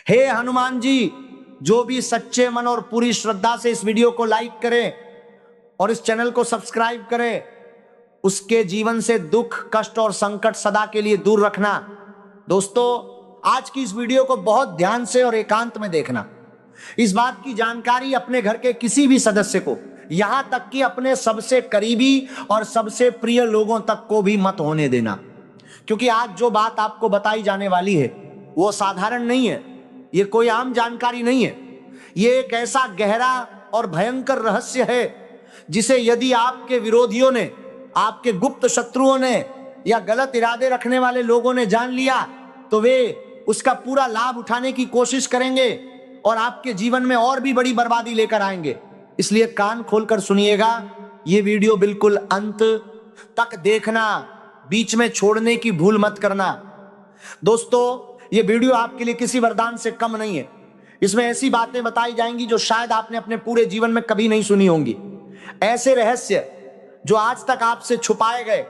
हे हनुमान जी, जो भी सच्चे मन और पूरी श्रद्धा से इस वीडियो को लाइक करें और इस चैनल को सब्सक्राइब करें, उसके जीवन से दुख, कष्ट और संकट सदा के लिए दूर रखना। दोस्तों, आज की इस वीडियो को बहुत ध्यान से और एकांत में देखना। इस बात की जानकारी अपने घर के किसी भी सदस्य को, यहां तक कि अपने सबसे करीबी और सबसे प्रिय लोगों तक को भी मत होने देना, क्योंकि आज जो बात आपको बताई जाने वाली है वो साधारण नहीं है। ये कोई आम जानकारी नहीं है। ये एक ऐसा गहरा और भयंकर रहस्य है जिसे यदि आपके विरोधियों ने, आपके गुप्त शत्रुओं ने या गलत इरादे रखने वाले लोगों ने जान लिया तो वे उसका पूरा लाभ उठाने की कोशिश करेंगे और आपके जीवन में और भी बड़ी बर्बादी लेकर आएंगे। इसलिए कान खोलकर सुनिएगा। ये वीडियो बिल्कुल अंत तक देखना, बीच में छोड़ने की भूल मत करना। दोस्तों, ये वीडियो आपके लिए किसी वरदान से कम नहीं है। इसमें ऐसी बातें बताई जाएंगी जो शायद आपने अपने पूरे जीवन में कभी नहीं सुनी होंगी। ऐसे रहस्य जो आज तक आपसे छुपाए गए,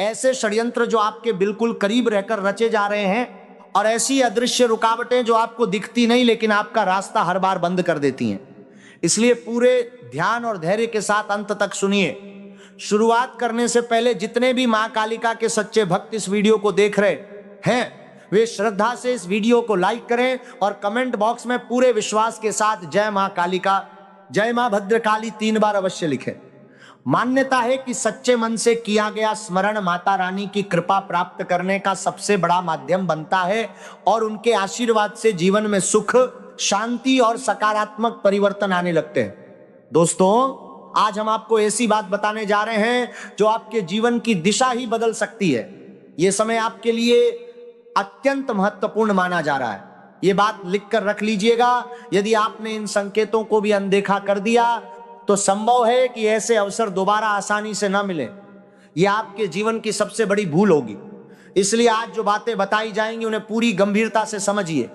ऐसे षड्यंत्र जो आपके बिल्कुल करीब रहकर रचे जा रहे हैं, और ऐसी अदृश्य रुकावटें जो आपको दिखती नहीं लेकिन आपका रास्ता हर बार बंद कर देती हैं। इसलिए पूरे ध्यान और धैर्य के साथ अंत तक सुनिए। शुरुआत करने से पहले जितने भी मां कालिका के सच्चे भक्त इस वीडियो को देख रहे हैं, वे श्रद्धा से इस वीडियो को लाइक करें और कमेंट बॉक्स में पूरे विश्वास के साथ जय मां कालिका, जय मां भद्रकाली 3 बार अवश्य लिखें। मान्यता है कि सच्चे मन से किया गया स्मरण माता रानी की कृपा प्राप्त करने का सबसे बड़ा माध्यम बनता है और उनके आशीर्वाद से जीवन में सुख, शांति और सकारात्मक परिवर्तन आने लगते हैं। दोस्तों, आज हम आपको ऐसी बात बताने जा रहे हैं जो आपके जीवन की दिशा ही बदल सकती है। यह समय आपके लिए अत्यंत महत्वपूर्ण माना जा रहा है। यह बात लिखकर रख लीजिएगा। यदि आपने इन संकेतों को भी अनदेखा कर दिया तो संभव है कि ऐसे अवसर दोबारा आसानी से न मिले। यह आपके जीवन की सबसे बड़ी भूल होगी। इसलिए आज जो बातें बताई जाएंगी उन्हें पूरी गंभीरता से समझिए।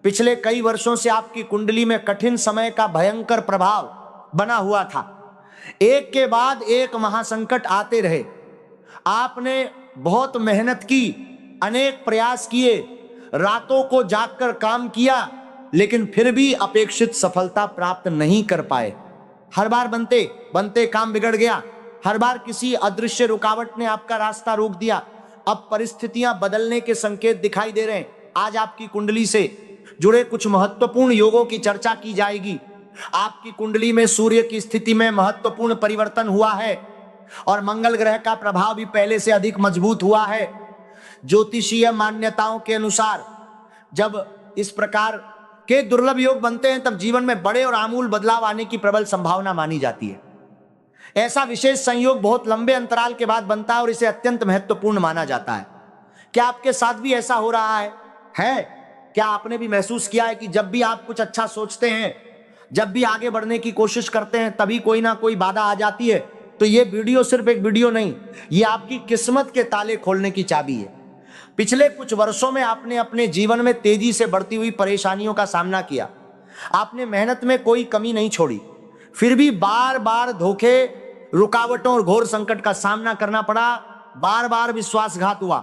पिछले कई वर्षों से आपकी कुंडली में कठिन समय का भयंकर प्रभाव बना हुआ था। एक के बाद एक महासंकट आते रहे। आपने बहुत मेहनत की, अनेक प्रयास किए, रातों को जागकर काम किया, लेकिन फिर भी अपेक्षित सफलता प्राप्त नहीं कर पाए। हर बार बनते बनते काम बिगड़ गया। हर बार किसी अदृश्य रुकावट ने आपका रास्ता रोक दिया। अब परिस्थितियां बदलने के संकेत दिखाई दे रहे हैं। आज आपकी कुंडली से जुड़े कुछ महत्वपूर्ण योगों की चर्चा की जाएगी। आपकी कुंडली में सूर्य की स्थिति में महत्वपूर्ण परिवर्तन हुआ है और मंगल ग्रह का प्रभाव भी पहले से अधिक मजबूत हुआ है। ज्योतिषीय मान्यताओं के अनुसार जब इस प्रकार के दुर्लभ योग बनते हैं तब जीवन में बड़े और आमूल बदलाव आने की प्रबल संभावना मानी जाती है। ऐसा विशेष संयोग बहुत लंबे अंतराल के बाद बनता है और इसे अत्यंत महत्वपूर्ण माना जाता है। क्या आपके साथ भी ऐसा हो रहा है? क्या आपने भी महसूस किया है कि जब भी आप कुछ अच्छा सोचते हैं, जब भी आगे बढ़ने की कोशिश करते हैं, तभी कोई ना कोई बाधा आ जाती है? तो ये वीडियो सिर्फ एक वीडियो नहीं, ये आपकी किस्मत के ताले खोलने की चाबी है। पिछले कुछ वर्षों में आपने अपने जीवन में तेजी से बढ़ती हुई परेशानियों का सामना किया। आपने मेहनत में कोई कमी नहीं छोड़ी, फिर भी बार बार धोखे, रुकावटों और घोर संकट का सामना करना पड़ा। बार बार विश्वासघात हुआ,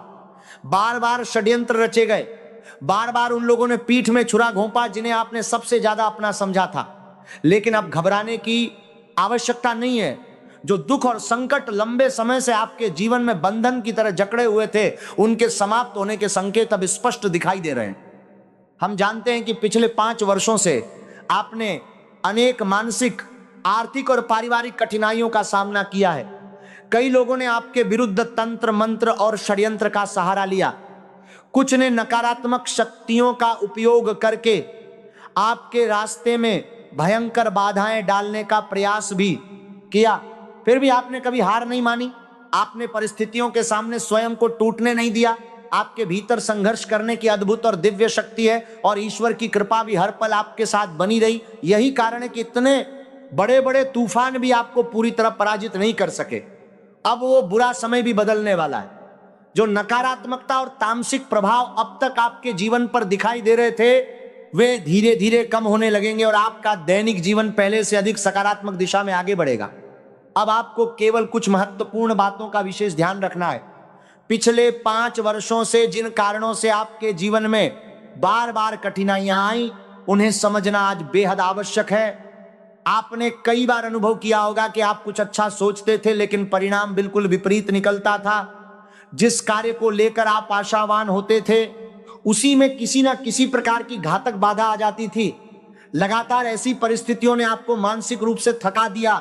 बार बार षड्यंत्र रचे गए, बार बार उन लोगों ने पीठ में छुरा घोंपा जिन्हें आपने सबसे ज्यादा अपना समझा था। लेकिन अब घबराने की आवश्यकता नहीं है। जो दुख और संकट लंबे समय से आपके जीवन में बंधन की तरह जकड़े हुए थे, उनके समाप्त होने के संकेत अब स्पष्ट दिखाई दे रहे हैं। हम जानते हैं कि पिछले 5 वर्षों से आपने अनेक मानसिक, आर्थिक और पारिवारिक कठिनाइयों का सामना किया है। कई लोगों ने आपके विरुद्ध तंत्र, मंत्र और षड्यंत्र का सहारा लिया। कुछ ने नकारात्मक शक्तियों का उपयोग करके आपके रास्ते में भयंकर बाधाएं डालने का प्रयास भी किया। फिर भी आपने कभी हार नहीं मानी। आपने परिस्थितियों के सामने स्वयं को टूटने नहीं दिया। आपके भीतर संघर्ष करने की अद्भुत और दिव्य शक्ति है और ईश्वर की कृपा भी हर पल आपके साथ बनी रही। यही कारण है कि इतने बड़े बड़े तूफान भी आपको पूरी तरह पराजित नहीं कर सके। अब वो बुरा समय भी बदलने वाला है। जो नकारात्मकता और तामसिक प्रभाव अब तक आपके जीवन पर दिखाई दे रहे थे, वे धीरे धीरे कम होने लगेंगे और आपका दैनिक जीवन पहले से अधिक सकारात्मक दिशा में आगे बढ़ेगा। अब आपको केवल कुछ महत्वपूर्ण बातों का विशेष ध्यान रखना है। पिछले 5 वर्षों से जिन कारणों से आपके जीवन में बार बार कठिनाइयां आई, उन्हें समझना आज बेहद आवश्यक है। आपने कई बार अनुभव किया होगा कि आप कुछ अच्छा सोचते थे लेकिन परिणाम बिल्कुल विपरीत निकलता था। जिस कार्य को लेकर आप आशावान होते थे उसी में किसी ना किसी प्रकार की घातक बाधा आ जाती थी। लगातार ऐसी परिस्थितियों ने आपको मानसिक रूप से थका दिया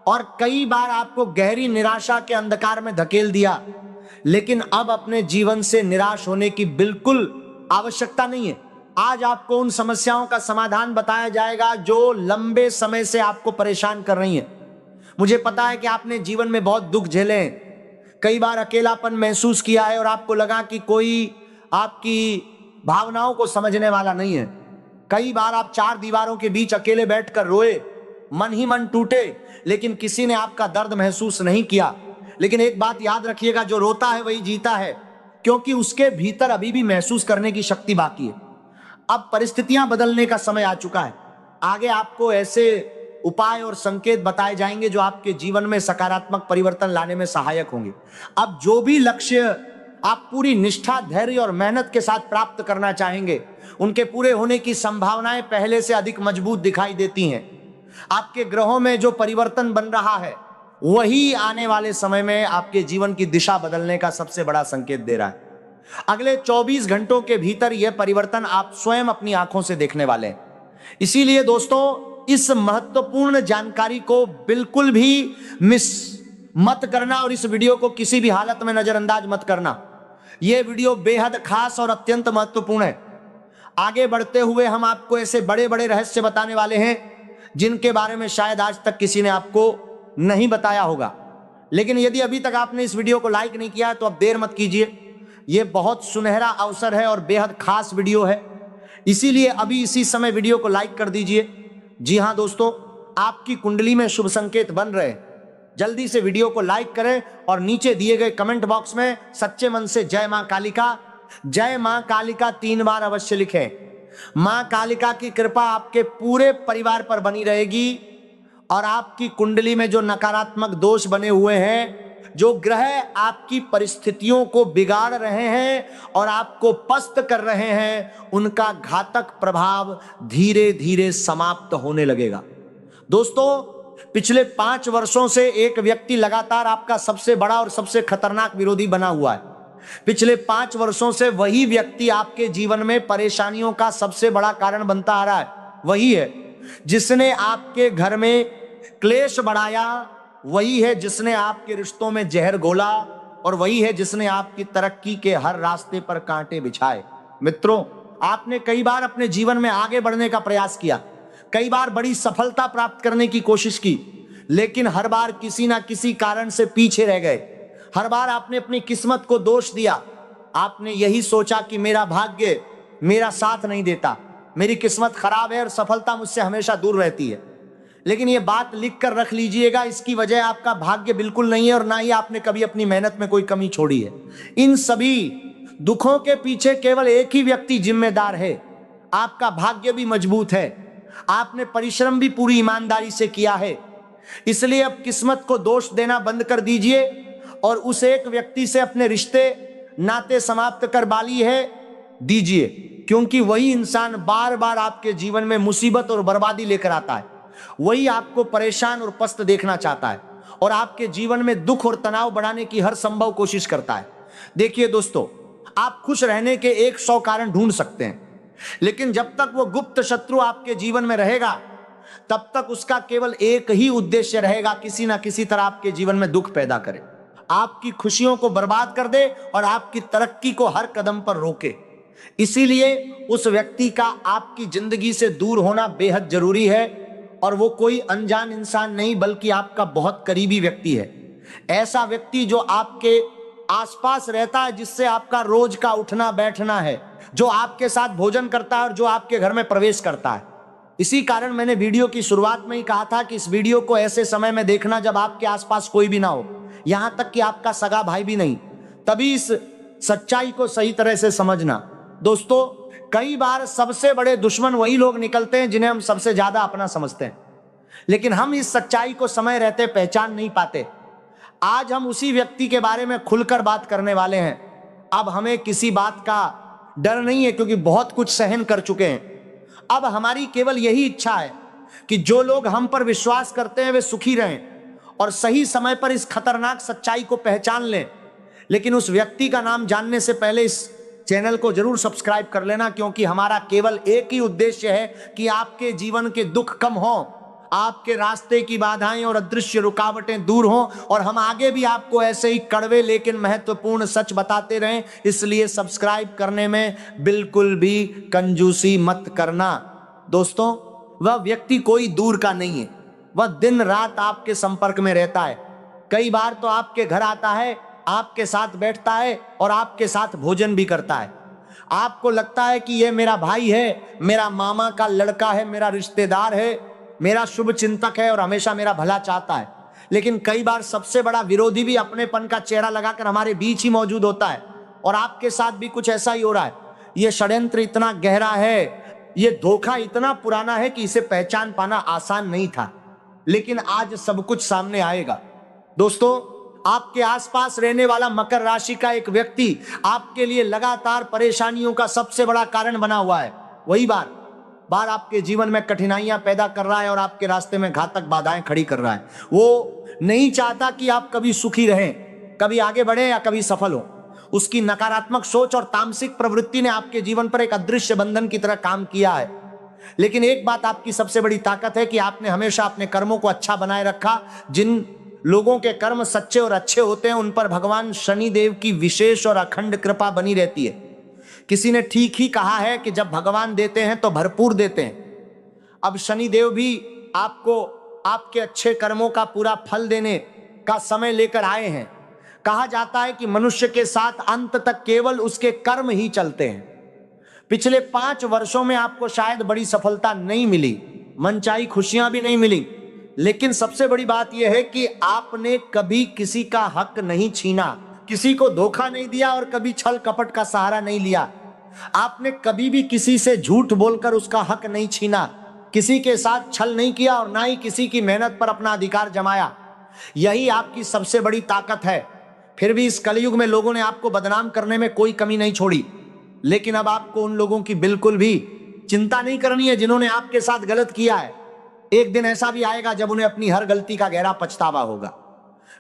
और कई बार आपको गहरी निराशा के अंधकार में धकेल दिया। लेकिन अब अपने जीवन से निराश होने की बिल्कुल आवश्यकता नहीं है। आज आपको उन समस्याओं का समाधान बताया जाएगा जो लंबे समय से आपको परेशान कर रही हैं। मुझे पता है कि आपने जीवन में बहुत दुख झेले हैं, कई बार अकेलापन महसूस किया है और आपको लगा कि कोई आपकी भावनाओं को समझने वाला नहीं है। कई बार आप चार दीवारों के बीच अकेले बैठकर रोए, मन ही मन टूटे, लेकिन किसी ने आपका दर्द महसूस नहीं किया। लेकिन एक बात याद रखिएगा, जो रोता है वही जीता है, क्योंकि उसके भीतर अभी भी महसूस करने की शक्ति बाकी है। अब परिस्थितियां बदलने का समय आ चुका है। आगे आपको ऐसे उपाय और संकेत बताए जाएंगे जो आपके जीवन में सकारात्मक परिवर्तन लाने में सहायक होंगे। अब जो भी लक्ष्य आप पूरी निष्ठा, धैर्य और मेहनत के साथ प्राप्त करना चाहेंगे, उनके पूरे होने की संभावनाएं पहले से अधिक मजबूत दिखाई देती हैं। आपके ग्रहों में जो परिवर्तन बन रहा है वही आने वाले समय में आपके जीवन की दिशा बदलने का सबसे बड़ा संकेत दे रहा है। अगले 24 घंटों के भीतर यह परिवर्तन आप स्वयं अपनी आंखों से देखने वाले हैं। इसीलिए दोस्तों, इस महत्वपूर्ण जानकारी को बिल्कुल भी मिस मत करना और इस वीडियो को किसी भी हालत में नजरअंदाज मत करना। यह वीडियो बेहद खास और अत्यंत महत्वपूर्ण है। आगे बढ़ते हुए हम आपको ऐसे बड़े बड़े रहस्य बताने वाले हैं जिनके बारे में शायद आज तक किसी ने आपको नहीं बताया होगा। लेकिन यदि अभी तक आपने इस वीडियो को लाइक नहीं किया है तो अब देर मत कीजिए। यह बहुत सुनहरा अवसर है और बेहद खास वीडियो है, इसीलिए अभी इसी समय वीडियो को लाइक कर दीजिए। जी हां दोस्तों, आपकी कुंडली में शुभ संकेत बन रहे हैं। जल्दी से वीडियो को लाइक करें और नीचे दिए गए कमेंट बॉक्स में सच्चे मन से जय मां कालिका 3 बार अवश्य लिखें। मां कालिका की कृपा आपके पूरे परिवार पर बनी रहेगी और आपकी कुंडली में जो नकारात्मक दोष बने हुए हैं, जो ग्रह आपकी परिस्थितियों को बिगाड़ रहे हैं और आपको पस्त कर रहे हैं, उनका घातक प्रभाव धीरे धीरे समाप्त होने लगेगा। दोस्तों, पिछले 5 वर्षों से एक व्यक्ति लगातार आपका सबसे बड़ा और सबसे खतरनाक विरोधी बना हुआ है। पिछले 5 वर्षों से वही व्यक्ति आपके जीवन में परेशानियों का सबसे बड़ा कारण बनता आ रहा है। वही है जिसने आपके घर में क्लेश बढ़ाया, वही है जिसने आपके रिश्तों में जहर घोला और वही है जिसने आपकी तरक्की के हर रास्ते पर कांटे बिछाए। मित्रों, आपने कई बार अपने जीवन में आगे बढ़ने का प्रयास किया, कई बार बड़ी सफलता प्राप्त करने की कोशिश की, लेकिन हर बार किसी ना किसी कारण से पीछे रह गए। हर बार आपने अपनी किस्मत को दोष दिया। आपने यही सोचा कि मेरा भाग्य मेरा साथ नहीं देता, मेरी किस्मत खराब है और सफलता मुझसे हमेशा दूर रहती है। लेकिन ये बात लिख कर रख लीजिएगा, इसकी वजह आपका भाग्य बिल्कुल नहीं है और ना ही आपने कभी अपनी मेहनत में कोई कमी छोड़ी है। इन सभी दुखों के पीछे केवल एक ही व्यक्ति जिम्मेदार है। आपका भाग्य भी मजबूत है, आपने परिश्रम भी पूरी ईमानदारी से किया है। इसलिए अब किस्मत को दोष देना बंद कर दीजिए और उस एक व्यक्ति से अपने रिश्ते नाते समाप्त कर बाली है दीजिए, क्योंकि वही इंसान बार बार आपके जीवन में मुसीबत और बर्बादी लेकर आता है। वही आपको परेशान और पस्त देखना चाहता है और आपके जीवन में दुख और तनाव बढ़ाने की हर संभव कोशिश करता है। देखिए दोस्तों, आप खुश रहने के 100 कारण ढूंढ सकते हैं, लेकिन जब तक वो गुप्त शत्रु आपके जीवन में रहेगा तब तक उसका केवल एक ही उद्देश्य रहेगा, किसी ना किसी तरह आपके जीवन में दुख पैदा करे, आपकी खुशियों को बर्बाद कर दे और आपकी तरक्की को हर कदम पर रोके। इसीलिए उस व्यक्ति का आपकी जिंदगी से दूर होना बेहद जरूरी है और वो कोई अनजान इंसान नहीं बल्कि आपका बहुत करीबी व्यक्ति है। ऐसा व्यक्ति जो आपके आसपास रहता है, जिससे आपका रोज का उठना बैठना है, जो आपके साथ भोजन करता है और जो आपके घर में प्रवेश करता है। इसी कारण मैंने वीडियो की शुरुआत में ही कहा था कि इस वीडियो को ऐसे समय में देखना जब आपके आसपास कोई भी ना हो, यहां तक कि आपका सगा भाई भी नहीं, तभी इस सच्चाई को सही तरह से समझना। दोस्तों, कई बार सबसे बड़े दुश्मन वही लोग निकलते हैं जिन्हें हम सबसे ज्यादा अपना समझते हैं, लेकिन हम इस सच्चाई को समय रहते पहचान नहीं पाते। आज हम उसी व्यक्ति के बारे में खुलकर बात करने वाले हैं। अब हमें किसी बात का डर नहीं है, क्योंकि बहुत कुछ सहन कर चुके हैं। अब हमारी केवल यही इच्छा है कि जो लोग हम पर विश्वास करते हैं वे सुखी रहें और सही समय पर इस खतरनाक सच्चाई को पहचान लें। लेकिन उस व्यक्ति का नाम जानने से पहले इस चैनल को जरूर सब्सक्राइब कर लेना, क्योंकि हमारा केवल एक ही उद्देश्य है कि आपके जीवन के दुख कम हो, आपके रास्ते की बाधाएं और अदृश्य रुकावटें दूर हों, और हम आगे भी आपको ऐसे ही कड़वे लेकिन महत्वपूर्ण सच बताते रहें। इसलिए सब्सक्राइब करने में बिल्कुल भी कंजूसी मत करना। दोस्तों, वह व्यक्ति कोई दूर का नहीं है, वह दिन रात आपके संपर्क में रहता है। कई बार तो आपके घर आता है, आपके साथ बैठता है और आपके साथ भोजन भी करता है। आपको लगता है कि यह मेरा भाई है, मेरा मामा का लड़का है, मेरा रिश्तेदार है, मेरा शुभ चिंतक है और हमेशा मेरा भला चाहता है। लेकिन कई बार सबसे बड़ा विरोधी भी अपनेपन का चेहरा लगाकर हमारे बीच ही मौजूद होता है, और आपके साथ भी कुछ ऐसा ही हो रहा है। यह षड्यंत्र इतना गहरा है, यह धोखा इतना पुराना है कि इसे पहचान पाना आसान नहीं था, लेकिन आज सब कुछ सामने आएगा। दोस्तों, आपके आसपास रहने वाला मकर राशि का एक व्यक्ति आपके लिए लगातार परेशानियों का सबसे बड़ा कारण बना हुआ है। वही बार बार आपके जीवन में कठिनाइयां पैदा कर रहा है और आपके रास्ते में घातक बाधाएं खड़ी कर रहा है। वो नहीं चाहता कि आप कभी सुखी रहें, कभी आगे बढ़े या कभी सफल हो। उसकी नकारात्मक सोच और तामसिक प्रवृत्ति ने आपके जीवन पर एक अदृश्य बंधन की तरह काम किया है। लेकिन एक बात आपकी सबसे बड़ी ताकत है कि आपने हमेशा अपने कर्मों को अच्छा बनाए रखा। जिन लोगों के कर्म सच्चे और अच्छे होते हैं उन पर भगवान शनि देव की विशेष और अखंड कृपा बनी रहती है। किसी ने ठीक ही कहा है कि जब भगवान देते हैं तो भरपूर देते हैं। अब शनि देव भी आपको आपके अच्छे कर्मों का पूरा फल देने का समय लेकर आए हैं। कहा जाता है कि मनुष्य के साथ अंत तक केवल उसके कर्म ही चलते हैं। पिछले 5 वर्षों में आपको शायद बड़ी सफलता नहीं मिली, मनचाही खुशियां भी नहीं मिली, लेकिन सबसे बड़ी बात यह है कि आपने कभी किसी का हक नहीं छीना, किसी को धोखा नहीं दिया और कभी छल कपट का सहारा नहीं लिया। आपने कभी भी किसी से झूठ बोलकर उसका हक नहीं छीना, किसी के साथ छल नहीं किया और ना ही किसी की मेहनत पर अपना अधिकार जमाया। यही आपकी सबसे बड़ी ताकत है। फिर भी इस कलयुग में लोगों ने आपको बदनाम करने में कोई कमी नहीं छोड़ी। लेकिन अब आपको उन लोगों की बिल्कुल भी चिंता नहीं करनी है जिन्होंने आपके साथ गलत किया है। एक दिन ऐसा भी आएगा जब उन्हें अपनी हर गलती का गहरा पछतावा होगा।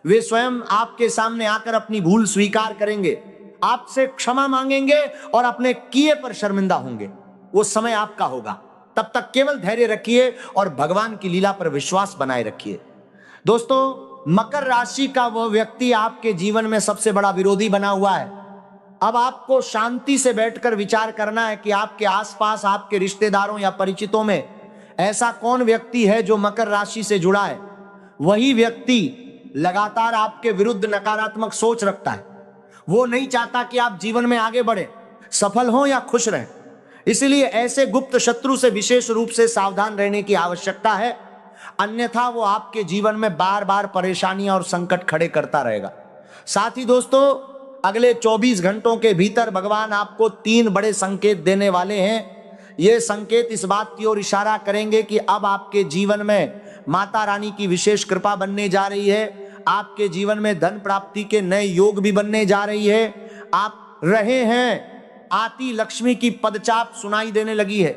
वे स्वयं आपके सामने आकर अपनी भूल स्वीकार करेंगे, आपसे क्षमा मांगेंगे और अपने किए पर शर्मिंदा होंगे। वो समय आपका होगा। तब तक केवल धैर्य रखिए और भगवान की लीला पर विश्वास बनाए रखिए। दोस्तों, मकर राशि का वह व्यक्ति आपके जीवन में सबसे बड़ा विरोधी बना हुआ है। अब आपको शांति से बैठकर विचार करना है कि आपके आसपास आपके रिश्तेदारों या परिचितों में ऐसा कौन व्यक्ति है जो मकर राशि से जुड़ा है। वही व्यक्ति लगातार आपके विरुद्ध नकारात्मक सोच रखता है। वो नहीं चाहता कि आप जीवन में आगे बढ़े, सफल हो या खुश रहें। इसलिए ऐसे गुप्त शत्रु से विशेष रूप से सावधान रहने की आवश्यकता है, अन्यथा वो आपके जीवन में बार बार परेशानियां और संकट खड़े करता रहेगा। साथ ही दोस्तों, अगले 24 घंटों के भीतर भगवान आपको 3 बड़े संकेत देने वाले हैं। ये संकेत इस बात की ओर इशारा करेंगे कि अब आपके जीवन में माता रानी की विशेष कृपा बनने जा रही है। आपके जीवन में धन प्राप्ति के नए योग भी बनने जा रही है। आप रहे हैं आती लक्ष्मी की पदचाप सुनाई देने लगी है।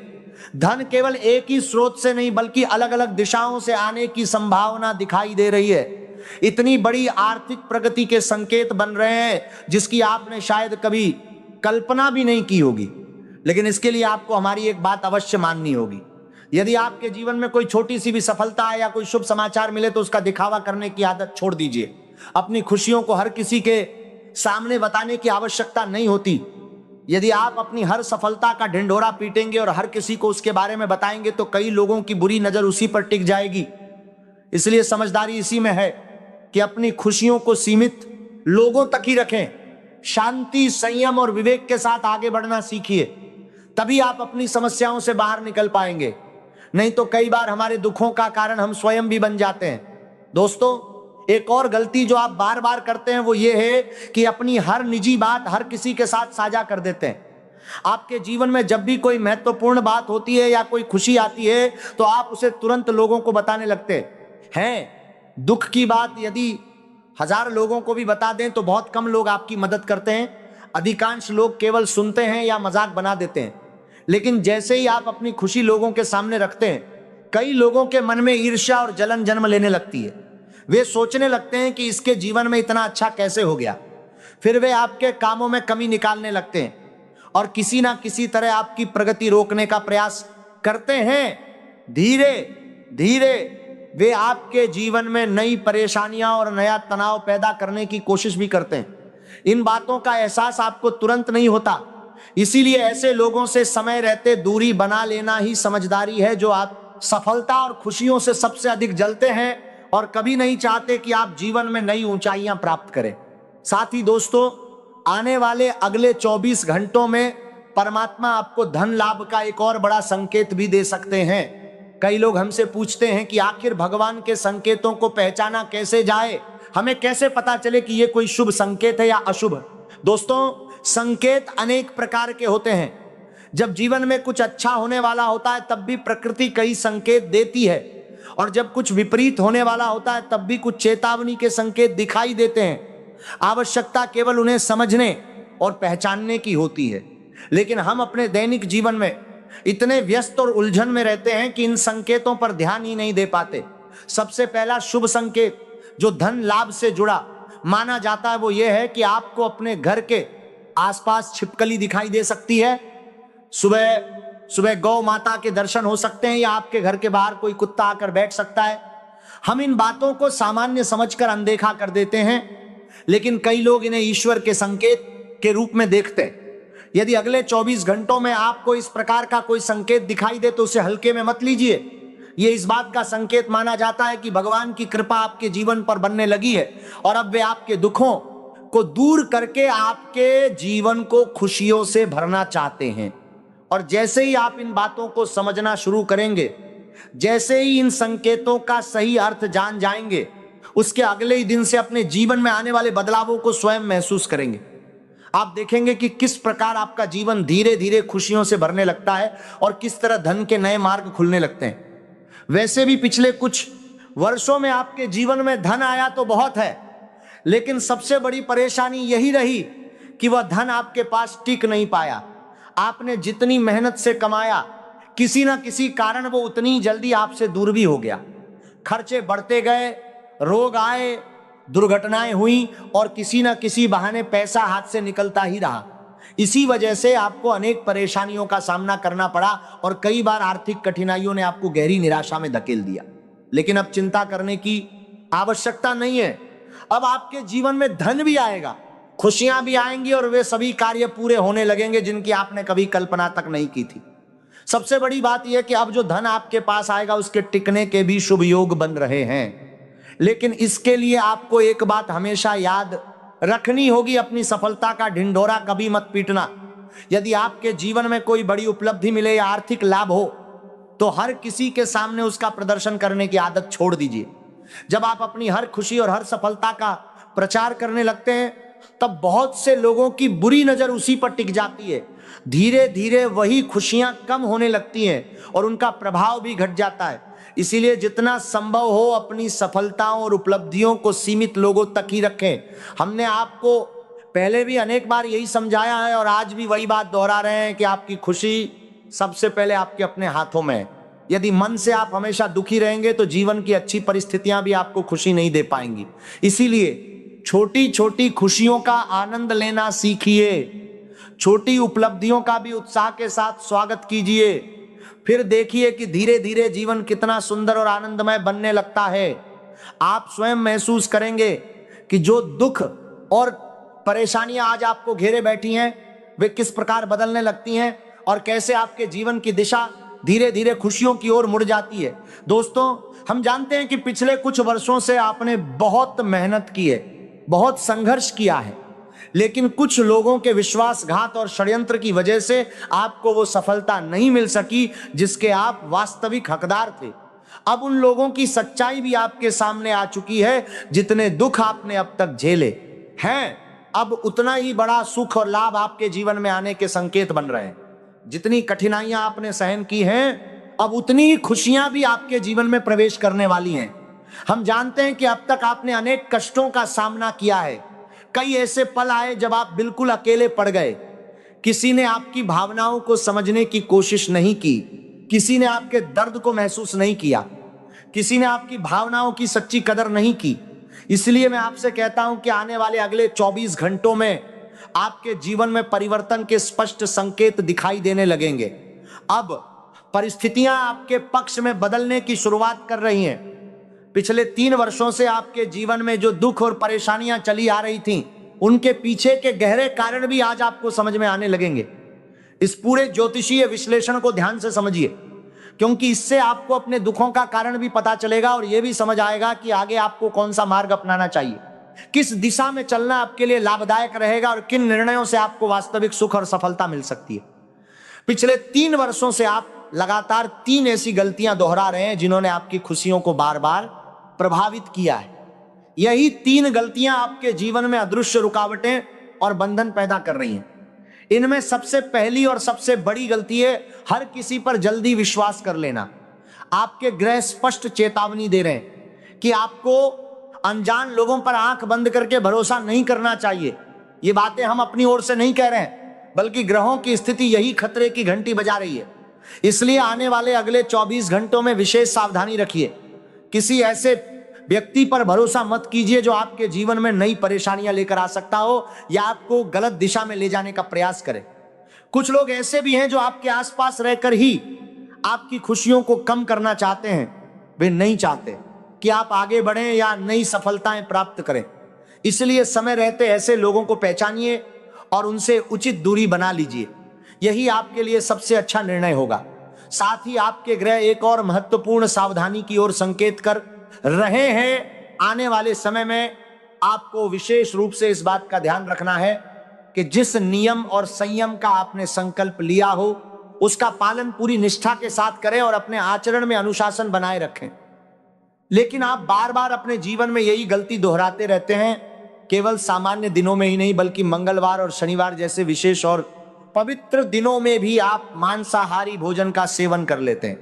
धन केवल एक ही स्रोत से नहीं बल्कि अलग अलग दिशाओं से आने की संभावना दिखाई दे रही है। इतनी बड़ी आर्थिक प्रगति के संकेत बन रहे हैं जिसकी आपने शायद कभी कल्पना भी नहीं की होगी। लेकिन इसके लिए आपको हमारी एक बात अवश्य माननी होगी। यदि आपके जीवन में कोई छोटी सी भी सफलता है या कोई शुभ समाचार मिले तो उसका दिखावा करने की आदत छोड़ दीजिए। अपनी खुशियों को हर किसी के सामने बताने की आवश्यकता नहीं होती। यदि आप अपनी हर सफलता का ढिंढोरा पीटेंगे और हर किसी को उसके बारे में बताएंगे तो कई लोगों की बुरी नजर उसी पर टिक जाएगी। इसलिए समझदारी इसी में है कि अपनी खुशियों को सीमित लोगों तक ही रखें। शांति, संयम और विवेक के साथ आगे बढ़ना सीखिए, तभी आप अपनी समस्याओं से बाहर निकल पाएंगे। नहीं तो कई बार हमारे दुखों का कारण हम स्वयं भी बन जाते हैं। दोस्तों, एक और गलती जो आप बार बार करते हैं वो ये है कि अपनी हर निजी बात हर किसी के साथ साझा कर देते हैं। आपके जीवन में जब भी कोई महत्वपूर्ण बात होती है या कोई खुशी आती है तो आप उसे तुरंत लोगों को बताने लगते हैं। दुख की बात यदि 1000 लोगों को भी बता दें तो बहुत कम लोग आपकी मदद करते हैं। अधिकांश लोग केवल सुनते हैं या मजाक बना देते हैं, लेकिन जैसे ही आप अपनी खुशी लोगों के सामने रखते हैं, कई लोगों के मन में ईर्ष्या और जलन जन्म लेने लगती है। वे सोचने लगते हैं कि इसके जीवन में इतना अच्छा कैसे हो गया। फिर वे आपके कामों में कमी निकालने लगते हैं और किसी ना किसी तरह आपकी प्रगति रोकने का प्रयास करते हैं। धीरे धीरे वे आपके जीवन में नई परेशानियां और नया तनाव पैदा करने की कोशिश भी करते हैं। इन बातों का एहसास आपको तुरंत नहीं होता, इसीलिए ऐसे लोगों से समय रहते दूरी बना लेना ही समझदारी है, जो आप सफलता और खुशियों से सबसे अधिक जलते हैं और कभी नहीं चाहते कि आप जीवन में नई ऊंचाइयां प्राप्त करें। साथ ही दोस्तों, आने वाले अगले 24 घंटों में परमात्मा आपको धन लाभ का एक और बड़ा संकेत भी दे सकते हैं। कई लोग हमसे पूछते हैं कि आखिर भगवान के संकेतों को पहचाना कैसे जाए, हमें कैसे पता चले कि यह कोई शुभ संकेत है या अशुभ। दोस्तों, संकेत अनेक प्रकार के होते हैं। जब जीवन में कुछ अच्छा होने वाला होता है तब भी प्रकृति कई संकेत देती है, और जब कुछ विपरीत होने वाला होता है तब भी कुछ चेतावनी के संकेत दिखाई देते हैं। आवश्यकता केवल उन्हें समझने और पहचानने की होती है, लेकिन हम अपने दैनिक जीवन में इतने व्यस्त और उलझन में रहते हैं कि इन संकेतों पर ध्यान ही नहीं दे पाते। सबसे पहला शुभ संकेत जो धन लाभ से जुड़ा माना जाता है वो ये है कि आपको अपने घर के आसपास छिपकली दिखाई दे सकती है। सुबह सुबह गौ माता के दर्शन हो सकते हैं, या आपके घर के बाहर कोई कुत्ता आकर बैठ सकता है। हम इन बातों को सामान्य समझकर अनदेखा कर देते हैं, लेकिन कई लोग इन्हें ईश्वर के संकेत के रूप में देखते हैं। यदि अगले 24 घंटों में आपको इस प्रकार का कोई संकेत दिखाई दे तो उसे हल्के में मत लीजिए। यह इस बात का संकेत माना जाता है कि भगवान की कृपा आपके जीवन पर बनने लगी है और अब वे आपके दुखों को दूर करके आपके जीवन को खुशियों से भरना चाहते हैं। और जैसे ही आप इन बातों को समझना शुरू करेंगे, जैसे ही इन संकेतों का सही अर्थ जान जाएंगे, उसके अगले ही दिन से अपने जीवन में आने वाले बदलावों को स्वयं महसूस करेंगे। आप देखेंगे कि किस प्रकार आपका जीवन धीरे धीरे खुशियों से भरने लगता है और किस तरह धन के नए मार्ग खुलने लगते हैं। वैसे भी पिछले कुछ वर्षों में आपके जीवन में धन आया तो बहुत है, लेकिन सबसे बड़ी परेशानी यही रही कि वह धन आपके पास टिक नहीं पाया। आपने जितनी मेहनत से कमाया, किसी ना किसी कारण वो उतनी जल्दी आपसे दूर भी हो गया। खर्चे बढ़ते गए, रोग आए, दुर्घटनाएं हुई और किसी ना किसी बहाने पैसा हाथ से निकलता ही रहा। इसी वजह से आपको अनेक परेशानियों का सामना करना पड़ा और कई बार आर्थिक कठिनाइयों ने आपको गहरी निराशा में धकेल दिया। लेकिन अब चिंता करने की आवश्यकता नहीं है। अब आपके जीवन में धन भी आएगा, खुशियां भी आएंगी और वे सभी कार्य पूरे होने लगेंगे जिनकी आपने कभी कल्पना तक नहीं की थी। सबसे बड़ी बात यह कि अब जो धन आपके पास आएगा उसके टिकने के भी शुभ योग बन रहे हैं। लेकिन इसके लिए आपको एक बात हमेशा याद रखनी होगी, अपनी सफलता का ढिंढोरा कभी मत पीटना। यदि आपके जीवन में कोई बड़ी उपलब्धि मिले या आर्थिक लाभ हो तो हर किसी के सामने उसका प्रदर्शन करने की आदत छोड़ दीजिए। जब आप अपनी हर खुशी और हर सफलता का प्रचार करने लगते हैं तब बहुत से लोगों की बुरी नजर उसी पर टिक जाती है। धीरे धीरे वही खुशियां कम होने लगती हैं और उनका प्रभाव भी घट जाता है। इसीलिए जितना संभव हो अपनी सफलताओं और उपलब्धियों को सीमित लोगों तक ही रखें। हमने आपको पहले भी अनेक बार यही समझाया है और आज भी वही बात दोहरा रहे हैं कि आपकी खुशी सबसे पहले आपके अपने हाथों में है। यदि मन से आप हमेशा दुखी रहेंगे तो जीवन की अच्छी परिस्थितियां भी आपको खुशी नहीं दे पाएंगी। इसीलिए छोटी छोटी खुशियों का आनंद लेना सीखिए, छोटी उपलब्धियों का भी उत्साह के साथ स्वागत कीजिए। फिर देखिए कि धीरे धीरे जीवन कितना सुंदर और आनंदमय बनने लगता है। आप स्वयं महसूस करेंगे कि जो दुख और परेशानियां आज आपको घेरे बैठी हैं वे किस प्रकार बदलने लगती हैं और कैसे आपके जीवन की दिशा धीरे धीरे खुशियों की ओर मुड़ जाती है। दोस्तों, हम जानते हैं कि पिछले कुछ वर्षों से आपने बहुत मेहनत की है, बहुत संघर्ष किया है, लेकिन कुछ लोगों के विश्वासघात और षड्यंत्र की वजह से आपको वो सफलता नहीं मिल सकी जिसके आप वास्तविक हकदार थे। अब उन लोगों की सच्चाई भी आपके सामने आ चुकी है। जितने दुख आपने अब तक झेले हैं, अब उतना ही बड़ा सुख और लाभ आपके जीवन में आने के संकेत बन रहे हैं। जितनी कठिनाइयां आपने सहन की हैं, अब उतनी ही खुशियां भी आपके जीवन में प्रवेश करने वाली हैं। हम जानते हैं कि अब तक आपने अनेक कष्टों का सामना किया है, कई ऐसे पल आए जब आप बिल्कुल अकेले पड़ गए। किसी ने आपकी भावनाओं को समझने की कोशिश नहीं की, किसी ने आपके दर्द को महसूस नहीं किया, किसी ने आपकी भावनाओं की सच्ची कदर नहीं की। इसलिए मैं आपसे कहता हूं कि आने वाले अगले 24 घंटों में आपके जीवन में परिवर्तन के स्पष्ट संकेत दिखाई देने लगेंगे। अब परिस्थितियां आपके पक्ष में बदलने की शुरुआत कर रही हैं। पिछले 3 वर्षों से आपके जीवन में जो दुख और परेशानियां चली आ रही थीं, उनके पीछे के गहरे कारण भी आज आपको समझ में आने लगेंगे। इस पूरे ज्योतिषीय विश्लेषण को ध्यान से समझिए, क्योंकि इससे आपको अपने दुखों का कारण भी पता चलेगा और यह भी समझ आएगा कि आगे आपको कौन सा मार्ग अपनाना चाहिए, किस दिशा में चलना आपके लिए लाभदायक रहेगा और किन निर्णयों से आपको वास्तविक सुख और सफलता मिल सकती है। पिछले 3 वर्षों से आप लगातार 3 ऐसी गलतियां दोहरा रहे हैं जिन्होंने आपकी खुशियों को बार बार प्रभावित किया है। यही 3 गलतियां आपके जीवन में अदृश्य रुकावटें और बंधन पैदा कर रही हैं। इनमें सबसे पहली और सबसे बड़ी गलती है हर किसी पर जल्दी विश्वास कर लेना। आपके ग्रह स्पष्ट चेतावनी दे रहे हैं कि आपको अनजान लोगों पर आंख बंद करके भरोसा नहीं करना चाहिए। ये बातें हम अपनी ओर से नहीं कह रहे हैं, बल्कि ग्रहों की स्थिति यही खतरे की घंटी बजा रही है। इसलिए आने वाले अगले 24 घंटों में विशेष सावधानी रखिए। किसी ऐसे व्यक्ति पर भरोसा मत कीजिए जो आपके जीवन में नई परेशानियां लेकर आ सकता हो या आपको गलत दिशा में ले जाने का प्रयास करे। कुछ लोग ऐसे भी हैं जो आपके आसपास रहकर ही आपकी खुशियों को कम करना चाहते हैं। वे नहीं चाहते कि आप आगे बढ़ें या नई सफलताएं प्राप्त करें। इसलिए समय रहते ऐसे लोगों को पहचानिए और उनसे उचित दूरी बना लीजिए। यही आपके लिए सबसे अच्छा निर्णय होगा। साथ ही आपके ग्रह एक और महत्वपूर्ण सावधानी की ओर संकेत कर रहे हैं। आने वाले समय में आपको विशेष रूप से इस बात का ध्यान रखना है कि जिस नियम और संयम का आपने संकल्प लिया हो उसका पालन पूरी निष्ठा के साथ करें और अपने आचरण में अनुशासन बनाए रखें। लेकिन आप बार बार अपने जीवन में यही गलती दोहराते रहते हैं। केवल सामान्य दिनों में ही नहीं, बल्कि मंगलवार और शनिवार जैसे विशेष और पवित्र दिनों में भी आप मांसाहारी भोजन का सेवन कर लेते हैं।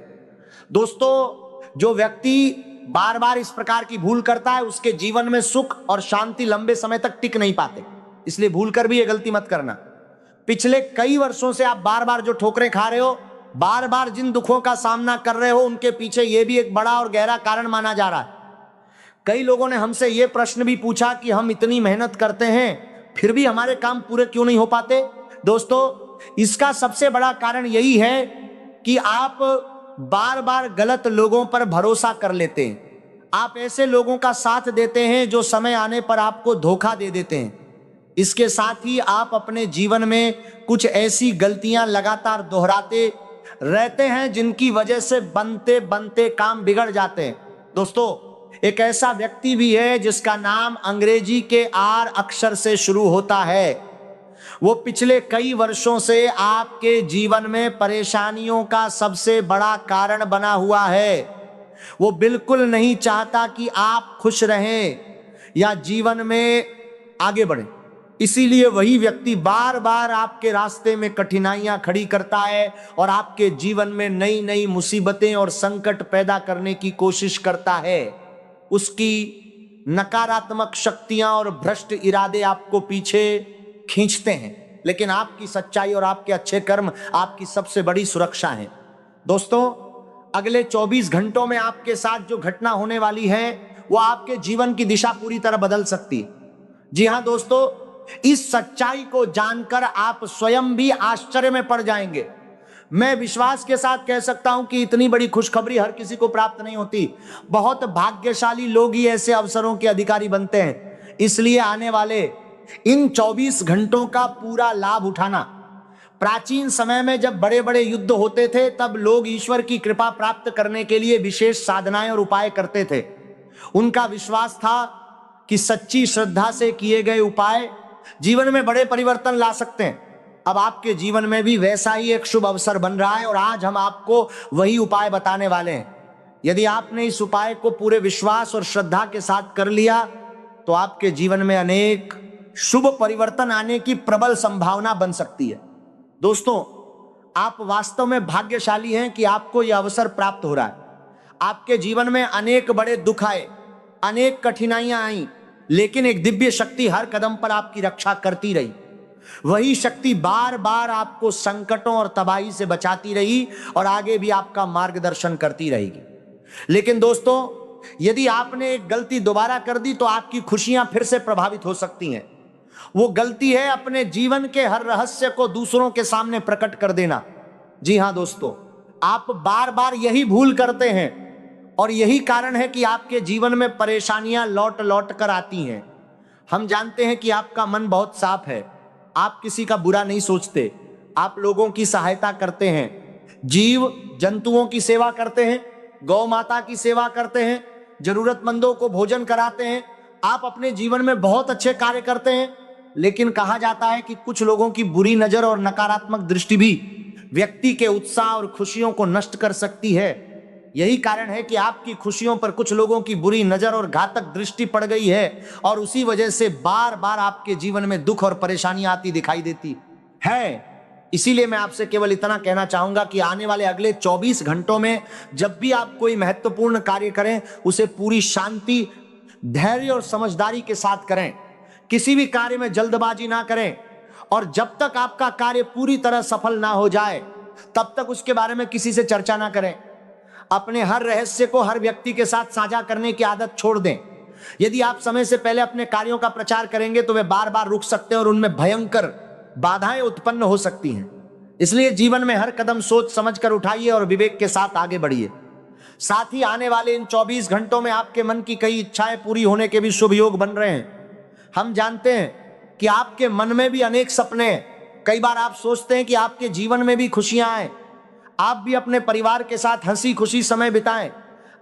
दोस्तों, जो व्यक्ति बार बार इस प्रकार की भूल करता है उसके जीवन में सुख और शांति लंबे समय तक टिक नहीं पाते। इसलिए भूल कर भी ये गलती मत करना। पिछले कई वर्षों से आप बार बार जो ठोकरें खा रहे हो, बार बार जिन दुखों का सामना कर रहे हो, उनके पीछे यह भी एक बड़ा और गहरा कारण माना जा रहा है। कई लोगों ने हमसे यह प्रश्न भी पूछा कि हम इतनी मेहनत करते हैं फिर भी हमारे काम पूरे क्यों नहीं हो पाते। दोस्तों, इसका सबसे बड़ा कारण यही है कि आप बार बार गलत लोगों पर भरोसा कर लेते हैं। आप ऐसे लोगों का साथ देते हैं जो समय आने पर आपको धोखा दे देते हैं। इसके साथ ही आप अपने जीवन में कुछ ऐसी गलतियां लगातार दोहराते रहते हैं जिनकी वजह से बनते बनते काम बिगड़ जाते हैं। दोस्तों, एक ऐसा व्यक्ति भी है जिसका नाम अंग्रेजी के आर अक्षर से शुरू होता है। वो पिछले कई वर्षों से आपके जीवन में परेशानियों का सबसे बड़ा कारण बना हुआ है। वो बिल्कुल नहीं चाहता कि आप खुश रहें या जीवन में आगे बढ़ें। इसीलिए वही व्यक्ति बार बार आपके रास्ते में कठिनाइयां खड़ी करता है और आपके जीवन में नई नई मुसीबतें और संकट पैदा करने की कोशिश करता है। उसकी नकारात्मक शक्तियां और भ्रष्ट इरादे आपको पीछे खींचते हैं, लेकिन आपकी सच्चाई और आपके अच्छे कर्म आपकी सबसे बड़ी सुरक्षा है। दोस्तों, अगले 24 घंटों में आपके साथ जो घटना होने वाली है वो आपके जीवन की दिशा पूरी तरह बदल सकती है। जी हां दोस्तों, इस सच्चाई को जानकर आप स्वयं भी आश्चर्य में पड़ जाएंगे। मैं विश्वास के साथ कह सकता हूं कि इतनी बड़ी खुशखबरी हर किसी को प्राप्त नहीं होती। बहुत भाग्यशाली लोग ही ऐसे अवसरों के अधिकारी बनते हैं। इसलिए आने वाले इन 24 घंटों का पूरा लाभ उठाना। प्राचीन समय में जब बड़े बड़े युद्ध होते थे तब लोग ईश्वर की कृपा प्राप्त करने के लिए विशेष साधनाएं और उपाय करते थे। उनका विश्वास था कि सच्ची श्रद्धा से किए गए उपाय जीवन में बड़े परिवर्तन ला सकते हैं। अब आपके जीवन में भी वैसा ही एक शुभ अवसर बन रहा है और आज हम आपको वही उपाय बताने वाले हैं। यदि आपने इस उपाय को पूरे विश्वास और श्रद्धा के साथ कर लिया तो आपके जीवन में अनेक शुभ परिवर्तन आने की प्रबल संभावना बन सकती है। दोस्तों, आप वास्तव में भाग्यशाली हैं कि आपको यह अवसर प्राप्त हो रहा है। आपके जीवन में अनेक बड़े दुख आए, अनेक कठिनाइयां आई, लेकिन एक दिव्य शक्ति हर कदम पर आपकी रक्षा करती रही। वही शक्ति बार बार आपको संकटों और तबाही से बचाती रही और आगे भी आपका मार्गदर्शन करती रहेगी। लेकिन दोस्तों, यदि आपने एक गलती दोबारा कर दी तो आपकी खुशियां फिर से प्रभावित हो सकती हैं। वो गलती है अपने जीवन के हर रहस्य को दूसरों के सामने प्रकट कर देना। जी हां दोस्तों, आप बार बार यही भूल करते हैं और यही कारण है कि आपके जीवन में परेशानियां लौट लौट कर आती हैं। हम जानते हैं कि आपका मन बहुत साफ है, आप किसी का बुरा नहीं सोचते, आप लोगों की सहायता करते हैं, जीव जंतुओं की सेवा करते हैं, गौ माता की सेवा करते हैं, जरूरतमंदों को भोजन कराते हैं। आप अपने जीवन में बहुत अच्छे कार्य करते हैं। लेकिन कहा जाता है कि कुछ लोगों की बुरी नजर और नकारात्मक दृष्टि भी व्यक्ति के उत्साह और खुशियों को नष्ट कर सकती है। यही कारण है कि आपकी खुशियों पर कुछ लोगों की बुरी नजर और घातक दृष्टि पड़ गई है और उसी वजह से बार बार आपके जीवन में दुख और परेशानियां आती दिखाई देती है। इसीलिए मैं आपसे केवल इतना कहना चाहूंगा कि आने वाले अगले 24 घंटों में जब भी आप कोई महत्वपूर्ण कार्य करें, उसे पूरी शांति, धैर्य और समझदारी के साथ करें। किसी भी कार्य में जल्दबाजी ना करें और जब तक आपका कार्य पूरी तरह सफल ना हो जाए तब तक उसके बारे में किसी से चर्चा ना करें। अपने हर रहस्य को हर व्यक्ति के साथ साझा करने की आदत छोड़ दें। यदि आप समय से पहले अपने कार्यों का प्रचार करेंगे तो वे बार बार रुक सकते हैं और उनमें भयंकर बाधाएं उत्पन्न हो सकती हैं। इसलिए जीवन में हर कदम सोच समझ कर उठाइए और विवेक के साथ आगे बढ़िए। साथ ही आने वाले इन 24 घंटों में आपके मन की कई इच्छाएं पूरी होने के भी शुभ योग बन रहे हैं। हम जानते हैं कि आपके मन में भी अनेक सपने हैं। कई बार आप सोचते हैं कि आपके जीवन में भी खुशियां आए, आप भी अपने परिवार के साथ हंसी खुशी समय बिताएं,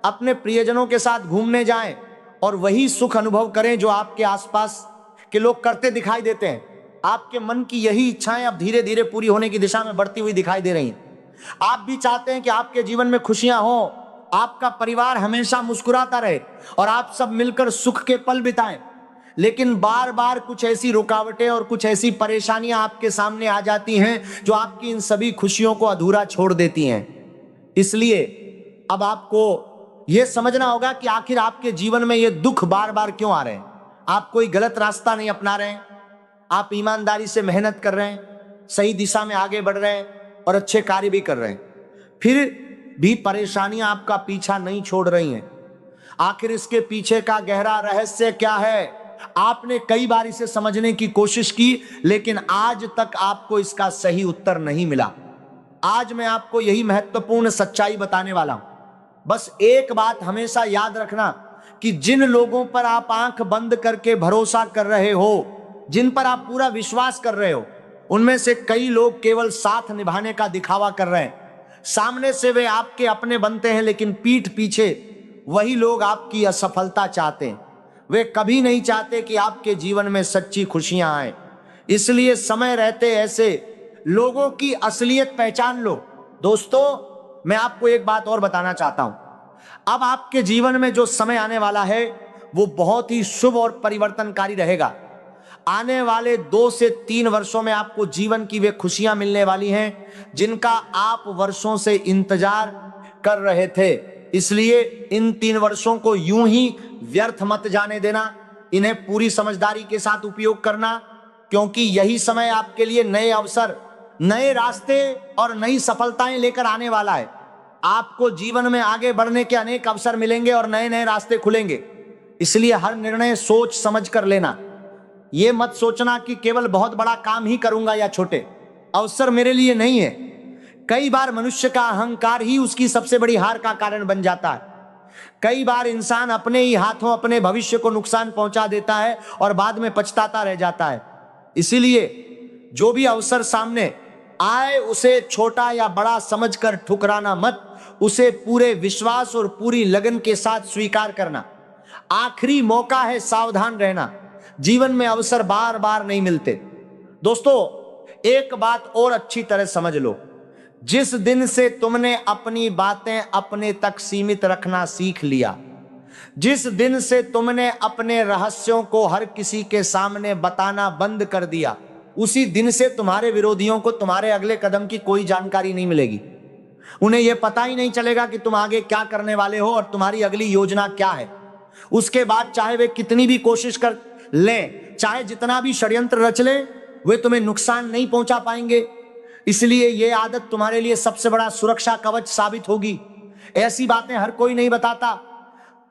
अपने प्रियजनों के साथ घूमने जाएं और वही सुख अनुभव करें जो आपके आसपास के लोग करते दिखाई देते हैं। आपके मन की यही इच्छाएं अब धीरे धीरे पूरी होने की दिशा में बढ़ती हुई दिखाई दे रही हैं। आप भी चाहते हैं कि आपके जीवन में खुशियां हो, आपका परिवार हमेशा मुस्कुराता रहे और आप सब मिलकर सुख के पल बिताएं। लेकिन बार बार कुछ ऐसी रुकावटें और कुछ ऐसी परेशानियां आपके सामने आ जाती हैं जो आपकी इन सभी खुशियों को अधूरा छोड़ देती हैं। इसलिए अब आपको यह समझना होगा कि आखिर आपके जीवन में ये दुख बार बार क्यों आ रहे हैं। आप कोई गलत रास्ता नहीं अपना रहे हैं, आप ईमानदारी से मेहनत कर रहे हैं, सही दिशा में आगे बढ़ रहे हैं और अच्छे कार्य भी कर रहे हैं, फिर भी परेशानियां आपका पीछा नहीं छोड़ रही हैं। आखिर इसके पीछे का गहरा रहस्य क्या है? आपने कई बार इसे समझने की कोशिश की, लेकिन आज तक आपको इसका सही उत्तर नहीं मिला। आज मैं आपको यही महत्वपूर्ण सच्चाई बताने वाला हूं। बस एक बात हमेशा याद रखना कि जिन लोगों पर आप आंख बंद करके भरोसा कर रहे हो, जिन पर आप पूरा विश्वास कर रहे हो, उनमें से कई लोग केवल साथ निभाने का दिखावा कर रहे हैं। सामने से वे आपके अपने बनते हैं, लेकिन पीठ पीछे वही लोग आपकी असफलता चाहते हैं। वे कभी नहीं चाहते कि आपके जीवन में सच्ची खुशियां आए। इसलिए समय रहते ऐसे लोगों की असलियत पहचान लो। दोस्तों, मैं आपको एक बात और बताना चाहता हूं। अब आपके जीवन में जो समय आने वाला है वो बहुत ही शुभ और परिवर्तनकारी रहेगा। आने वाले 2 से 3 वर्षों में आपको जीवन की वे खुशियां मिलने वाली हैं जिनका आप वर्षों से इंतजार कर रहे थे। इसलिए इन 3 वर्षों को यूं ही व्यर्थ मत जाने देना। इन्हें पूरी समझदारी के साथ उपयोग करना, क्योंकि यही समय आपके लिए नए अवसर, नए रास्ते और नई सफलताएं लेकर आने वाला है। आपको जीवन में आगे बढ़ने के अनेक अवसर मिलेंगे और नए नए रास्ते खुलेंगे। इसलिए हर निर्णय सोच समझ कर लेना। यह मत सोचना कि केवल बहुत बड़ा काम ही करूंगा या छोटे अवसर मेरे लिए नहीं है। कई बार मनुष्य का अहंकार ही उसकी सबसे बड़ी हार का कारण बन जाता है। कई बार इंसान अपने ही हाथों अपने भविष्य को नुकसान पहुंचा देता है और बाद में पछताता रह जाता है। इसीलिए जो भी अवसर सामने आए उसे छोटा या बड़ा समझकर ठुकराना मत, उसे पूरे विश्वास और पूरी लगन के साथ स्वीकार करना। आखिरी मौका है, सावधान रहना। जीवन में अवसर बार बार नहीं मिलते। दोस्तों, एक बात और अच्छी तरह समझ लो। जिस दिन से तुमने अपनी बातें अपने तक सीमित रखना सीख लिया, जिस दिन से तुमने अपने रहस्यों को हर किसी के सामने बताना बंद कर दिया, उसी दिन से तुम्हारे विरोधियों को तुम्हारे अगले कदम की कोई जानकारी नहीं मिलेगी। उन्हें यह पता ही नहीं चलेगा कि तुम आगे क्या करने वाले हो और तुम्हारी अगली योजना क्या है। उसके बाद चाहे वे कितनी भी कोशिश कर लें, चाहे जितना भी षड्यंत्र रच लें, वे तुम्हें नुकसान नहीं पहुंचा पाएंगे। इसलिए यह आदत तुम्हारे लिए सबसे बड़ा सुरक्षा कवच साबित होगी। ऐसी बातें हर कोई नहीं बताता।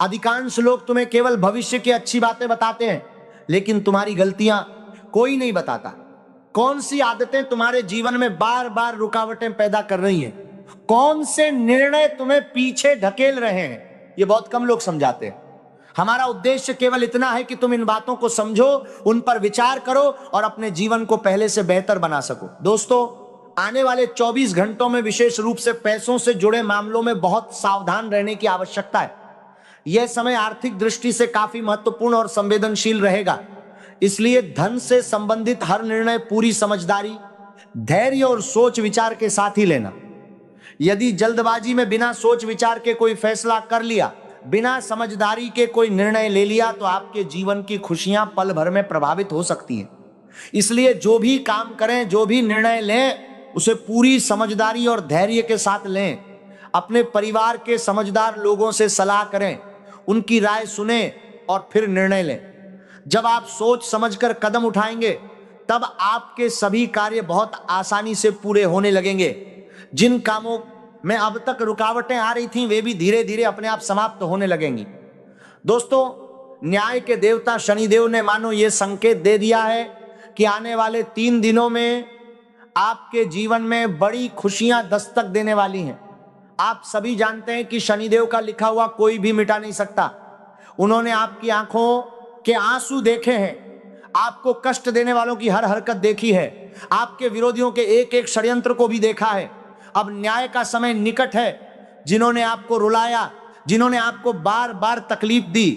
अधिकांश लोग तुम्हें केवल भविष्य की अच्छी बातें बताते हैं, लेकिन तुम्हारी गलतियां कोई नहीं बताता। कौन सी आदतें तुम्हारे जीवन में बार बार रुकावटें पैदा कर रही हैं, कौन से निर्णय तुम्हें पीछे ढकेल रहे हैं, ये बहुत कम लोग समझाते हैं। हमारा उद्देश्य केवल इतना है कि तुम इन बातों को समझो, उन पर विचार करो और अपने जीवन को पहले से बेहतर बना सको। दोस्तों, आने वाले 24 घंटों में विशेष रूप से पैसों से जुड़े मामलों में बहुत सावधान रहने की आवश्यकता है। यह समय आर्थिक दृष्टि से काफी महत्वपूर्ण और संवेदनशील रहेगा। इसलिए धन से संबंधित हर निर्णय पूरी समझदारी, धैर्य और सोच विचार के साथ ही लेना। यदि जल्दबाजी में बिना सोच विचार के कोई फैसला कर लिया, बिना समझदारी के कोई निर्णय ले लिया, तो आपके जीवन की खुशियां पल भर में प्रभावित हो सकती हैं। इसलिए जो भी काम करें, जो भी निर्णय लें, उसे पूरी समझदारी और धैर्य के साथ लें। अपने परिवार के समझदार लोगों से सलाह करें, उनकी राय सुने और फिर निर्णय लें। जब आप सोच समझकर कदम उठाएंगे, तब आपके सभी कार्य बहुत आसानी से पूरे होने लगेंगे। जिन कामों में अब तक रुकावटें आ रही थीं, वे भी धीरे धीरे अपने आप समाप्त होने लगेंगी। दोस्तों, न्याय के देवता शनिदेव ने मानो ये संकेत दे दिया है कि आने वाले 3 दिनों में आपके जीवन में बड़ी खुशियां दस्तक देने वाली हैं। आप सभी जानते हैं कि शनिदेव का लिखा हुआ कोई भी मिटा नहीं सकता। उन्होंने आपकी आंखों के आंसू देखे हैं, आपको कष्ट देने वालों की हर हरकत देखी है, आपके विरोधियों के एक एक षड्यंत्र को भी देखा है। अब न्याय का समय निकट है। जिन्होंने आपको रुलाया, जिन्होंने आपको बार बार तकलीफ दी,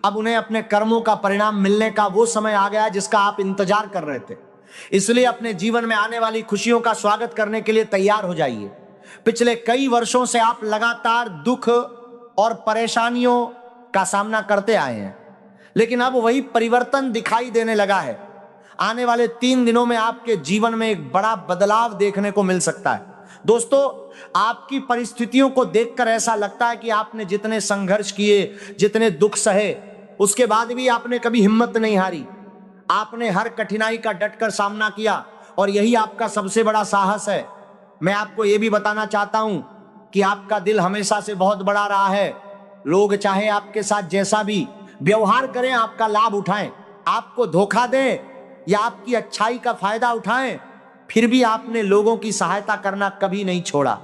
अब उन्हें अपने कर्मों का परिणाम मिलने का वो समय आ गया जिसका आप इंतजार कर रहे थे। इसलिए अपने जीवन में आने वाली खुशियों का स्वागत करने के लिए तैयार हो जाइए। पिछले कई वर्षों से आप लगातार दुख और परेशानियों का सामना करते आए हैं, लेकिन अब वही परिवर्तन दिखाई देने लगा है। आने वाले 3 दिनों में आपके जीवन में एक बड़ा बदलाव देखने को मिल सकता है। दोस्तों, आपकी परिस्थितियों को देखकर ऐसा लगता है कि आपने जितने संघर्ष किए, जितने दुख सहे, उसके बाद भी आपने कभी हिम्मत नहीं हारी। आपने हर कठिनाई का डटकर सामना किया और यही आपका सबसे बड़ा साहस है। मैं आपको यह भी बताना चाहता हूं कि आपका दिल हमेशा से बहुत बड़ा रहा है। लोग चाहे आपके साथ जैसा भी व्यवहार करें, आपका लाभ उठाएं, आपको धोखा दें या आपकी अच्छाई का फायदा उठाएं, फिर भी आपने लोगों की सहायता करना कभी नहीं छोड़ा।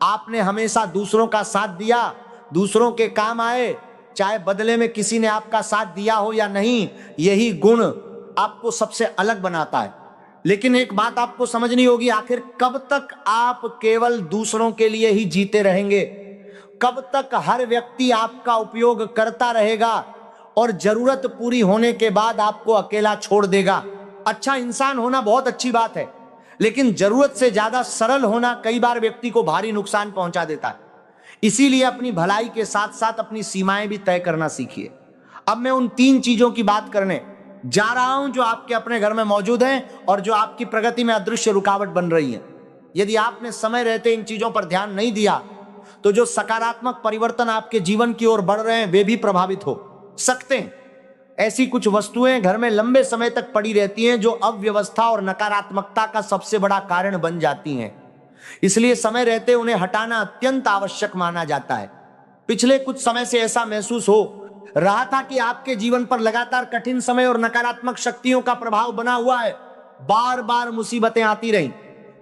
आपने हमेशा दूसरों का साथ दिया, दूसरों के काम आए, चाहे बदले में किसी ने आपका साथ दिया हो या नहीं। यही गुण आपको सबसे अलग बनाता है। लेकिन एक बात आपको समझनी होगी, आखिर कब तक आप केवल दूसरों के लिए ही जीते रहेंगे? कब तक हर व्यक्ति आपका उपयोग करता रहेगा और जरूरत पूरी होने के बाद आपको अकेला छोड़ देगा? अच्छा इंसान होना बहुत अच्छी बात है, लेकिन जरूरत से ज्यादा सरल होना कई बार व्यक्ति को भारी नुकसान पहुंचा देता है। इसीलिए अपनी भलाई के साथ साथ अपनी सीमाएं भी तय करना सीखिए। अब मैं उन 3 चीजों की बात करने जा रहा हूं जो आपके अपने घर में मौजूद हैं और जो आपकी प्रगति में अदृश्य रुकावट बन रही हैं। यदि आपने समय रहते इन चीजों पर ध्यान नहीं दिया, तो जो सकारात्मक परिवर्तन आपके जीवन की ओर बढ़ रहे हैं, वे भी प्रभावित हो सकते हैं। ऐसी कुछ वस्तुएं घर में लंबे समय तक पड़ी रहती हैं जो अव्यवस्था और नकारात्मकता का सबसे बड़ा कारण बन जाती हैं। इसलिए समय रहते उन्हें हटाना अत्यंत आवश्यक माना जाता है। पिछले कुछ समय से ऐसा महसूस हो रहा था कि आपके जीवन पर लगातार कठिन समय और नकारात्मक शक्तियों का प्रभाव बना हुआ है। बार बार मुसीबतें आती रहीं,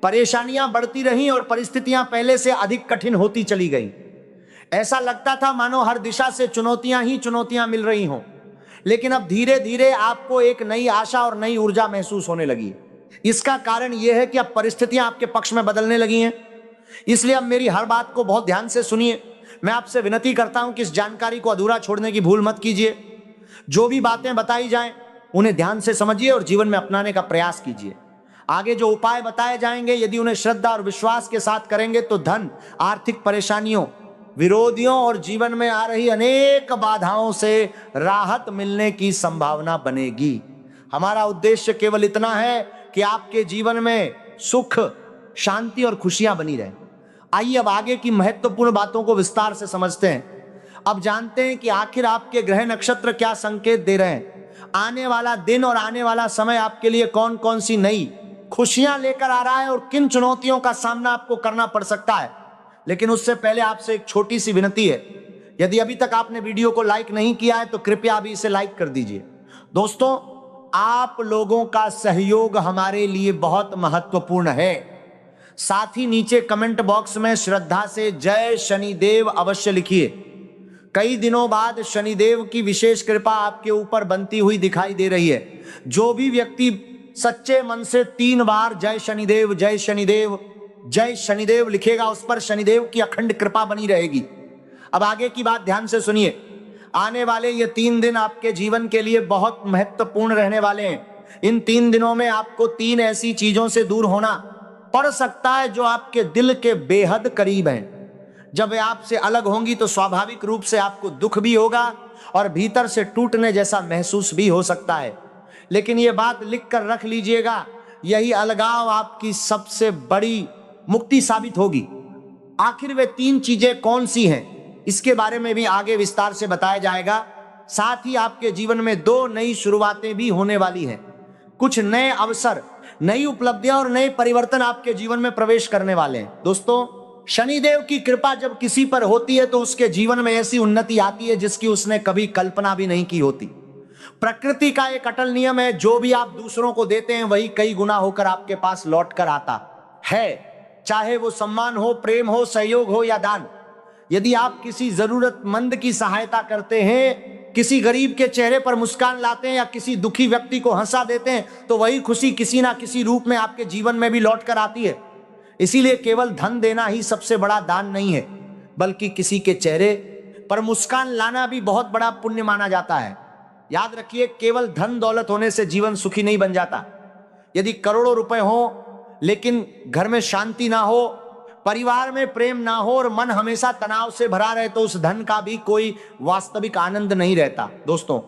परेशानियां बढ़ती रहीं और परिस्थितियां पहले से अधिक कठिन होती चली गई। ऐसा लगता था मानो हर दिशा से चुनौतियां ही चुनौतियां मिल रही हों। लेकिन अब धीरे धीरे आपको एक नई आशा और नई ऊर्जा महसूस होने लगी। इसका कारण यह है कि अब परिस्थितियां आपके पक्ष में बदलने लगी हैं। इसलिए अब मेरी हर बात को बहुत ध्यान से सुनिए। मैं आपसे विनती करता हूं कि इस जानकारी को अधूरा छोड़ने की भूल मत कीजिए। जो भी बातें बताई जाएं, उन्हें ध्यान से समझिए और जीवन में अपनाने का प्रयास कीजिए। आगे जो उपाय बताए जाएंगे, यदि उन्हें श्रद्धा और विश्वास के साथ करेंगे, तो धन, आर्थिक परेशानियों, विरोधियों और जीवन में आ रही अनेक बाधाओं से राहत मिलने की संभावना बनेगी। हमारा उद्देश्य केवल इतना है कि आपके जीवन में सुख, शांति और खुशियां बनी रहें। आइए अब आगे की महत्वपूर्ण बातों को विस्तार से समझते हैं। अब जानते हैं कि आखिर आपके ग्रह नक्षत्र क्या संकेत दे रहे हैं। आने वाला दिन और आने वाला समय आपके लिए कौन कौन सी नई खुशियां लेकर आ रहा है और किन चुनौतियों का सामना आपको करना पड़ सकता है। लेकिन उससे पहले आपसे एक छोटी सी विनती है, यदि अभी तक आपने वीडियो को लाइक नहीं किया है तो कृपया अभी इसे लाइक कर दीजिए। दोस्तों, आप लोगों का सहयोग हमारे लिए बहुत महत्वपूर्ण है। साथ ही नीचे कमेंट बॉक्स में श्रद्धा से जय शनिदेव अवश्य लिखिए। कई दिनों बाद शनिदेव की विशेष कृपा आपके ऊपर बनती हुई दिखाई दे रही है। जो भी व्यक्ति सच्चे मन से 3 बार जय शनिदेव जय शनिदेव जय शनिदेव लिखेगा, उस पर शनिदेव की अखंड कृपा बनी रहेगी। अब आगे की बात ध्यान से सुनिए। आने वाले ये 3 दिन आपके जीवन के लिए बहुत महत्वपूर्ण रहने वाले हैं। इन 3 दिनों में आपको 3 ऐसी चीजों से दूर होना पड़ सकता है जो आपके दिल के बेहद करीब हैं। जब वे आपसे अलग होंगी तो स्वाभाविक रूप से आपको दुख भी होगा और भीतर से टूटने जैसा महसूस भी हो सकता है। लेकिन ये बात लिख कर रख लीजिएगा, यही अलगाव आपकी सबसे बड़ी मुक्ति साबित होगी। आखिर वे 3 चीजें कौन सी हैं, इसके बारे में भी आगे विस्तार से बताया जाएगा। साथ ही आपके जीवन में 2 नई शुरुआतें भी होने वाली हैं। कुछ नए अवसर, नई उपलब्धियां और नए परिवर्तन आपके जीवन में प्रवेश करने वाले हैं। दोस्तों, शनिदेव की कृपा जब किसी पर होती है तो उसके जीवन में ऐसी उन्नति आती है जिसकी उसने कभी कल्पना भी नहीं की होती। प्रकृति का एक अटल नियम है, जो भी आप दूसरों को देते हैं वही कई गुना होकर आपके पास लौट कर आता है। चाहे वो सम्मान हो, प्रेम हो, सहयोग हो या दान। यदि आप किसी जरूरतमंद की सहायता करते हैं, किसी गरीब के चेहरे पर मुस्कान लाते हैं या किसी दुखी व्यक्ति को हंसा देते हैं, तो वही खुशी किसी ना किसी रूप में आपके जीवन में भी लौट कर आती है। इसीलिए केवल धन देना ही सबसे बड़ा दान नहीं है, बल्कि किसी के चेहरे पर मुस्कान लाना भी बहुत बड़ा पुण्य माना जाता है। याद रखिए, केवल धन दौलत होने से जीवन सुखी नहीं बन जाता। यदि करोड़ों रुपए हो लेकिन घर में शांति ना हो, परिवार में प्रेम ना हो और मन हमेशा तनाव से भरा रहे, तो उस धन का भी कोई वास्तविक आनंद नहीं रहता। दोस्तों,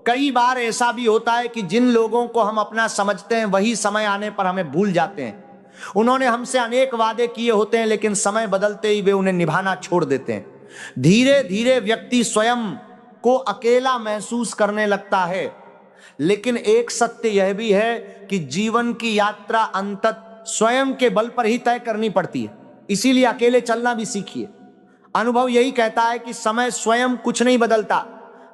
कई बार ऐसा भी होता है कि जिन लोगों को हम अपना समझते हैं वही समय आने पर हमें भूल जाते हैं। उन्होंने हमसे अनेक वादे किए होते हैं, लेकिन समय बदलते ही वे उन्हें निभाना छोड़ देते हैं। धीरे धीरे व्यक्ति स्वयं को अकेला महसूस करने लगता है। लेकिन एक सत्य यह भी है कि जीवन की यात्रा अंततः स्वयं के बल पर ही तय करनी पड़ती है। इसीलिए अकेले चलना भी सीखिए। अनुभव यही कहता है कि समय स्वयं कुछ नहीं बदलता,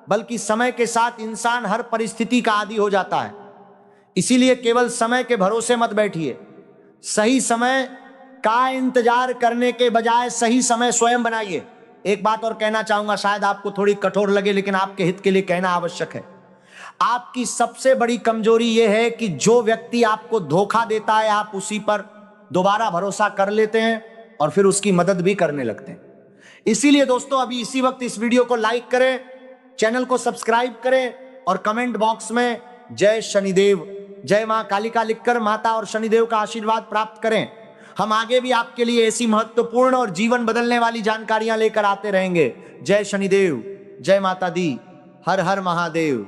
बल्कि समय के साथ इंसान हर परिस्थिति का आदी हो जाता है। इसीलिए केवल समय के भरोसे मत बैठिए। सही समय का इंतजार करने के बजाय सही समय स्वयं बनाइए। एक बात और कहना चाहूंगा, शायद आपको थोड़ी कठोर लगे, लेकिन आपके हित के लिए कहना आवश्यक है। आपकी सबसे बड़ी कमजोरी यह है कि जो व्यक्ति आपको धोखा देता है, आप उसी पर दोबारा भरोसा कर लेते हैं और फिर उसकी मदद भी करने लगते हैं। इसीलिए दोस्तों, अभी इसी वक्त इस वीडियो को लाइक करें, चैनल को सब्सक्राइब करें और कमेंट बॉक्स में जय शनिदेव जय मां कालिका लिखकर माता और शनिदेव का आशीर्वाद प्राप्त करें। हम आगे भी आपके लिए ऐसी महत्वपूर्ण और जीवन बदलने वाली जानकारियां लेकर आते रहेंगे। जय शनिदेव, जय माता दी, हर हर महादेव।